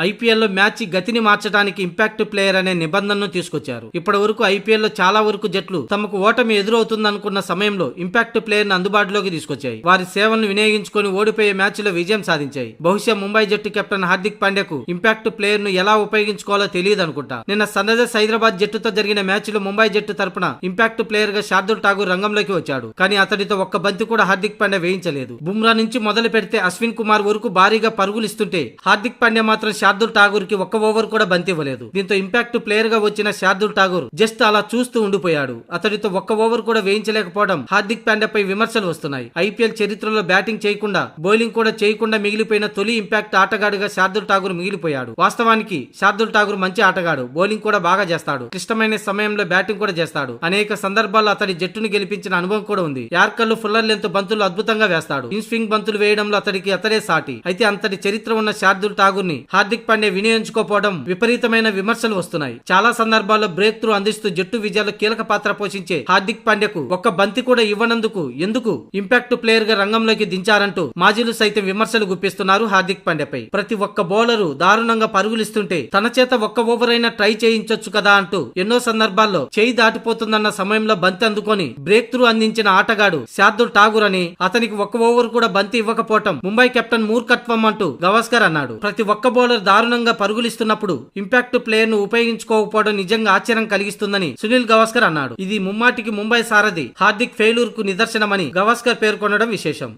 IPL లో match గతిని మార్చడానికి ఇంపాక్ట్ ప్లేయర్ అనే నిబంధనను తీసుకొచ్చారు. ఇప్పటి వరకు ఐపీఎల్ లో చాలా వరకు జట్లు తమకు ఓటమి ఎదురవుతుందనుకున్న సమయంలో ఇంపాక్ట్ ప్లేయర్ ను అందుబాటులోకి తీసుకొచ్చాయి. వారి సేవలను వినియోగించుకొని ఓడిపోయే మ్యాచ్ లో విజయం సాధించాయి. బహుశా ముంబై జట్టు కెప్టెన్ హార్దిక్ పాండ్యాకు ఇంపాక్ట్ ప్లేయర్ ను ఎలా ఉపయోగించుకోవాలో తెలియదు అనుకుంటా. నిన్న సన్ రైజర్స్ హైదరాబాద్ జట్టుతో జరిగిన మ్యాచ్ లో ముంబై జట్టు తరపున ఇంపాక్ట్ ప్లేయర్ గా శార్దుల్ ఠాగూర్ రంగంలోకి వచ్చాడు. కానీ అతడితో ఒక్క బంతి కూడా హార్దిక్ పాండ్యా వేయించలేదు. బుమ్రా నుంచి మొదలు పెడితే అశ్విన్ కుమార్ వరకు భారీగా పరుగులు ఇస్తుంటే హార్దిక్ పాండ్యా మాత్రం శార్దుల్ ఠాగూర్ కి ఒక్క ఓవర్ కూడా బంతి ఇవ్వలేదు. దీంతో ఇంపాక్ట్ ప్లేయర్ గా వచ్చిన శార్దుల్ ఠాగూర్ జస్ట్ అలా చూస్తూ ఉండిపోయాడు. అతడితో ఒక్క ఓవర్ కూడా వేయించలేకపోవడం హార్దిక్ పాండ్యాపై విమర్శలు వస్తున్నాయి. ఐపీఎల్ చరిత్రలో బ్యాటింగ్ చేయకుండా బౌలింగ్ కూడా చేయకుండా మిగిలిపోయిన తొలి ఇంపాక్ట్ ఆటగాడుగా శార్దుల్ ఠాగూర్ మిగిలిపోయాడు. వాస్తవానికి శార్దుల్ ఠాగూర్ మంచి ఆటగాడు, బౌలింగ్ కూడా బాగా చేస్తాడు, క్లిష్టమైన సమయంలో బ్యాటింగ్ కూడా చేస్తాడు. అనేక సందర్భాల్లో అతడి జట్టును గెలిపించిన అనుభవం కూడా ఉంది. యార్కర్లు ఫుల్లర్ లెంత్ బంతులు అద్భుతంగా వేస్తాడు. ఇన్ స్వింగ్ బంతులు వేయడంలో అతడే సాటి. అయితే అంతటి చరిత్ర ఉన్న శార్దుల్ ఠాగూర్ ని హార్దిక్ పాండ్యా వినియోగించుకోపోవడం విపరీతమైన విమర్శలు వస్తున్నాయి. చాలా సందర్భాల్లో బ్రేక్ త్రూ అందిస్తూ జట్టు విజయాల్లో కీలక పాత్ర పోషించే హార్దిక్ పాండ్యాకు ఒక్క బంతి కూడా ఇవ్వనందుకు ఎందుకు ఇంపాక్ట్ ప్లేయర్ గా రంగంలోకి దించారంటూ మాజీలు సైతం విమర్శలు గుప్పిస్తున్నారు హార్దిక్ పాండ్యాపై. ప్రతి ఒక్క బౌలరు దారుణంగా పరుగులిస్తుంటే తన చేత ఒక్క ఓవర్ అయినా ట్రై చేయించొచ్చు కదా అంటూ ఎన్నో సందర్భాల్లో చేయి దాటిపోతుందన్న సమయంలో బంతి అందుకొని బ్రేక్ త్రూ అందించిన ఆటగాడు శార్దుల్ ఠాగూర్ అని, అతనికి ఒక్క ఓవర్ కూడా బంతి ఇవ్వకపోవటం ముంబై కెప్టెన్ మూర్ఖత్వం అంటూ గవాస్కర్ అన్నాడు. ప్రతి ఒక్క బౌలర్ దారుణంగా పరుగులిస్తున్నప్పుడు ఇంపాక్ట్ ప్లేయర్ ను ఉపయోగించుకోకపోవడం నిజంగా ఆశ్చర్యం కలిగిస్తుందని సునీల్ గవాస్కర్ అన్నాడు. ఇది ముమ్మాటికి ముంబై సారథి హార్దిక్ ఫెయిల్యూర్ కు నిదర్శనమని గవాస్కర్ పేర్కొనడం విశేషం.